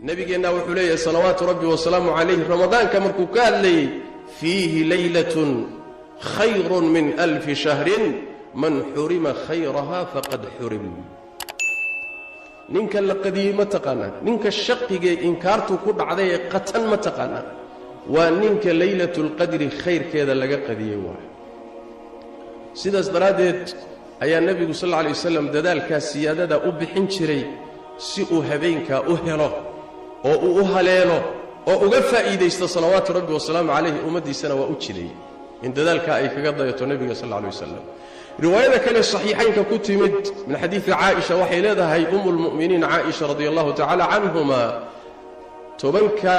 nabigeenna wuxuu leeyahay salawaatu rabbi wa salaamu calayhi ramadaanka markuu ka hadlayay fiihi laylatun khayrun min alfi shahrin man xurima khayraha faqad xurim. ninka la qadiyey ma taqaanaa? ninka shaqigee inkaartu ku dhacday ee qatan ma taqaanaa? waa ninka laylatulqadri khayrkeeda laga qadiyey waayo. sidaas daraaddeed ayaa nebigu sal alla alay wasalam dadaalkaas siyaadada u bixin jiray si uu habeenkaa u helo oo uu u haleelo oo uga faa'iidaysto salawaatu rabbi wasalaamu calayhi. ummaddiisana waa u jideeyey in dadaalkaa ay kaga dayato nebiga sal alla alay wasalam. riwaayada kale saxiixaynka ku timid min xadiidi caaisha waxay leedahay umulmu'miniin caaisha radi allahu tacaala canhumaa, tobanka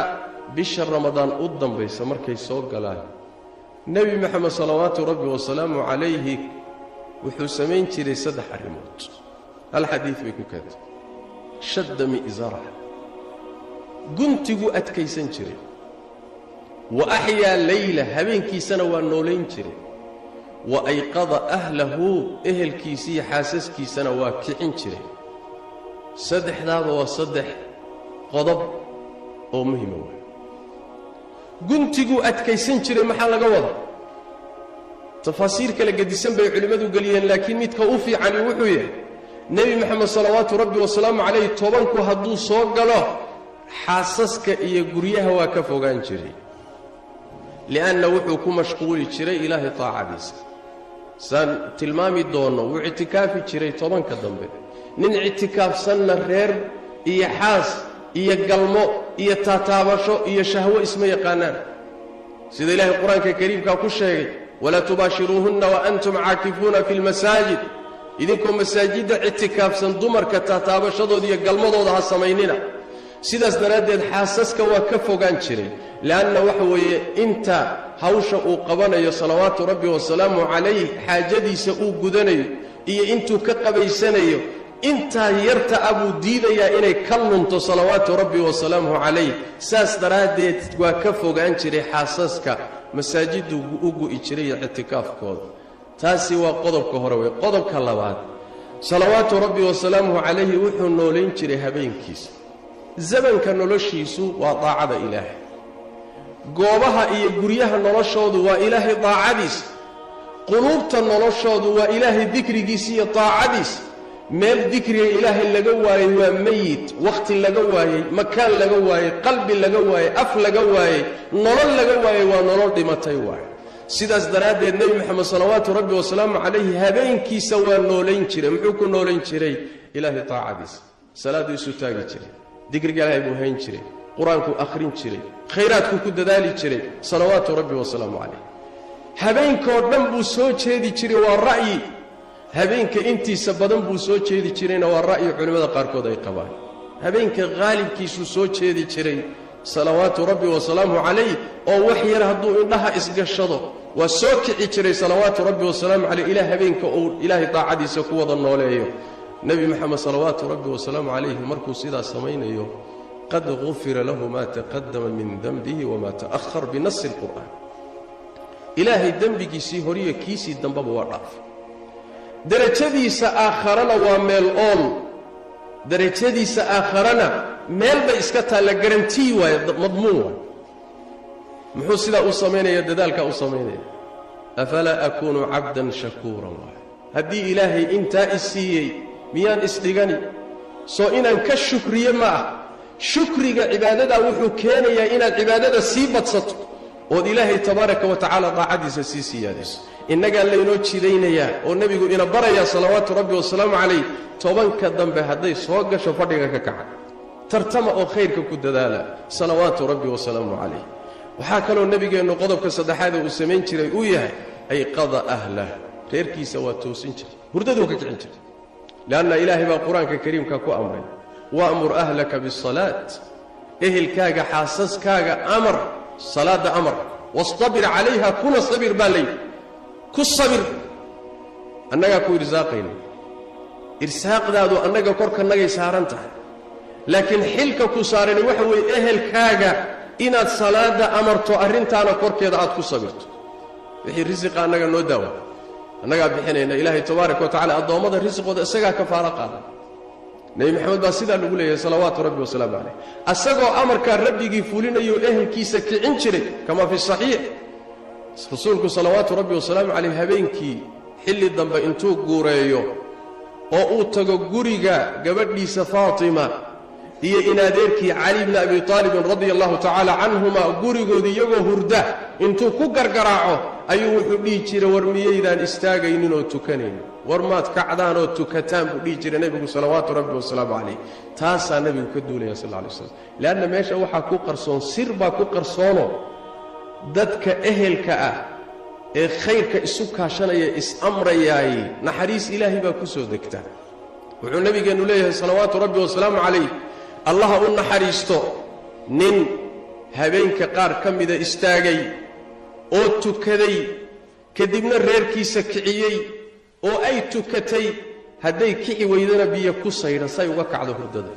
bisha ramadaan u dambaysa markay soo galaan nebi moxamed salawaatu rabbi wasalaamu calayhi wuxuu samayn jiray 3 arrimood. hal xadiid bay ku keentay. shadda mi'zaraha, guntiguu adkaysan jiray. wa axyaa layla, habeenkiisana waa noolayn jiray. wa ayqada ahlahu, ehelkiisiiyo xaasaskiisana waa kicin jiray. saddexdaaba waa 3 qodob oo muhima waay. guntiguu adkaysan jiray maxaa laga wada? tafaasiir kala gedisan bay culimmadu geliyeen, laakiin midka u fiicani wuxuu yahay nebi moxamed salawaatu rabbi wasalaamu calayhi tobanku hadduu soo galo xaasaska iyo guryaha waa ka fogaan jiray. li'anna wuxuu ku mashquuli jiray ilaahay taacadiisa. saan tilmaami doonno wuu ictikaafi jiray tobanka dambe. nin ictikaafsanna reer iyo xaas iyo galmo iyo taataabasho iyo shahwo isma yaqaanaan. sida ilaahay qur-aanka kariimkaa ku sheegay, walaa tubaashiruuhunna wa antum caakifuuna fi lmasaajid. idinkoo masaajidda ictikaafsan dumarka taataabashadooda iyo galmadooda ha samaynina. sidaas daraaddeed xaasaska waa ka fogaan jiray. le'anna waxa weeye inta hawsha uu qabanayo salawaatu rabbi wasalaamu calayh, xaajadiisa uu gudanayo iyo intuu ka qabaysanayo, intaa yarta abuu diidayaa inay ka lunto salawaatu rabbi wasalaamuhu calayh. saas daraaddeed waa ka fogaan jiray xaasaska, masaajiddu u gu'i jiray iyo ictikaafkooda. taasi waa qodobka hore wey. qodobka labaad, salawaatu rabbi wasalaamuhu calayhi wuxuu noolayn jiray habeenkiisa. zamanka noloshiisu waa daacada ilaahay. goobaha iyo guryaha noloshoodu waa ilaahay daacadiisa. quluubta noloshoodu waa ilaahay dikrigiisa iyo daacadiisa. meel dikriga ilaahay laga waayey waa meyit, wakhti laga waayey, makaan laga waayey, qalbi laga waayey, af laga waayey, nolol laga waayey, waa nolol dhimatay waaye. sidaas daraaddeed nebi moxamed salawaatu rabbi wasalaamu calayhi habeenkiisa waa noolayn jiray. muxuu ku noolayn jiray? ilaahay taacadiisa. salaaddiisuu taagi jiray, dikriga ilaahay buu hayn jiray, qur-aankuu akhrin jiray, khayraadkuu ku dadaali jiray salawaatu rabbi wasalaamu calayh. habeenkoo dhan buu soo jeedi jiray, waa ra'yi. habeenka intiisa badan buu soo jeedi jirayna waa ra'yi culimmada qaarkood ay qabaan. habeenka qaalibkiisuu soo jeedi jiray salawaatu rabbi wasalaamu calayh, oo wax yar hadduu indhaha isgashado waa soo kici jiray salawaatu rabbi wasalaamu calayh ilaa habeenka uu ilaahay daacadiisa ku wada nooleeyo. nebi moxamed salawaatu rabbi wasalaamu calayhi markuu sidaas samaynayo, qad gufira lahu maa taqadama min denbihi wamaa ta'ahar binasi alqur'aan. ilaahay dembigiisii horiyo kiisii dambaba waa dhaafay. derajadiisa aakharana waa meel ool. derajadiisa aakharana meel bay iska taalla, garantii waaye, madmuun waaye. muxuu sidaa u samaynaya? dadaalkaa u samaynaya. afalaa akuunu cabdan shakuuran waaye. haddii ilaahay intaa i siiyey miyaan isdhigani? soo inaan ka shukriye ma ah. shukriga cibaadadaa wuxuu keenayaa inaad cibaadada sii badsato ood ilaahay tabaaraka wa tacaala daacadiisa sii siyaadiso. innagaa laynoo jidaynayaa oo nebigu ina barayaa salawaatu rabbi wasalaamu calayh, tobanka dambe hadday soo gasho fadhiga ka kaca, tartama oo khayrka ku dadaala salawaatu rabbi wasalaamu calayh. waxaa kaloo nebigeennu qodobka saddexaad uu samayn jiray uu yahay ayqada ahlah. reerkiisa waa toosin jiray, hurdaduu ka kicin jiray. le'anna ilaahay baa qur-aanka kariimka ku amray, wa'mur ahlaka bisalaat. ehelkaaga xaasaskaaga amar, salaadda amar. wastabir calayha, kuna sabir baa layidhi. ku sabir. annagaa ku irsaaqayna. irsaaqdaadu annaga korkanagay saaran tahay. laakiin xilka ku saarani waxa weeye ehelkaaga inaad salaadda amarto, arrintaana korkeeda aad ku sabirto. wixii risiqa annaga noo daawa, annagaa bixinayna. ilaahay tabaaraka wa tacala addoommada risiqooda isagaa kafaalo qaada. nabi maxamed baa sidaa lagu leeyahay salawaatu rabbi wasalaamu calayh asagoo amarkaa rabbigii fulinayo ehelkiisa kicin jiray kama fi saxiix rasuulku salawaatu rabbi wasalaamu calayh habeenkii xilli dambe intuu guureeyo oo uu tago guriga gabadhiisa faatima iyo inaadeerkii cali ibn abi aalib radiyallahu ta'ala anhuma gurigoodii iyagoo hurda intuu ku gargaraaco ayuu wuxuu dhihi jiray war miyaydaan istaagaynin oo tukanayn war maad kacdaan oo tukataan buu dhihi jiray nabigu salawaatu rabbi wasalaamu calayh taasaa nabigu ka duulaya sallallahu alayhi wasallam laana meesha waxaa ku qarsoon sir baa ku qarsoono dadka ehelka ah ee khayrka isu kaashanaya is-amrayaay naxariis ilaahi baa ku soo degta wuxuu nabigeenu leeyahay salawaatu rabbi wasalaamu calayh allah u naxariisto nin habeenka qaar ka mida istaagay oo tukaday kadibna reerkiisa kiciyey oo ay tukatay hadday kici weydana biyo ku saydha say uga kacdo hurdada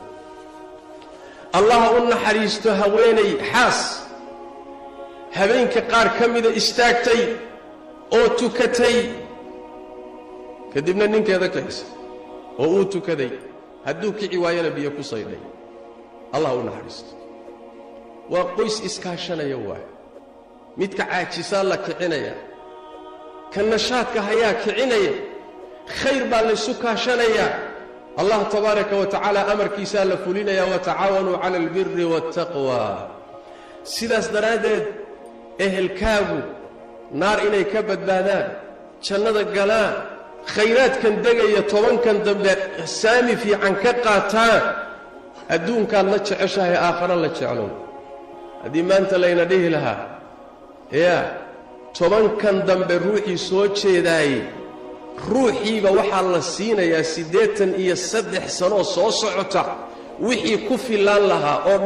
allah u naxariisto haweenay xaas habeenka qaar ka mida istaagtay oo tukatay kadibna ninkeeda kicisa oo uu tukaday hadduu kici waayana biyo ku saydhay allah u naxariisto waa qoys iskaashanaya waay midka caajisaa la kicinaya ka nashaadka hayaa kicinaya khayr baa laysu kaashanayaa allah tabaaraka wa tacaala amarkiisaa la fulinaya watacaawanuu cala albiri waataqwa sidaas daraaddeed ehelkaagu naar inay ka badbaadaan jannada galaan khayraadkan degaya tobankan dambe saami fiican ka qaataan adduunkaad la jeceshahay aakhara la jeclow haddii maanta layna dhihi lahaa yaa tobankan dambe ruuxii soo jeedaayey ruuxiiba waxaa la siinayaa 83 sano soo socota wixii ku filaan lahaa oo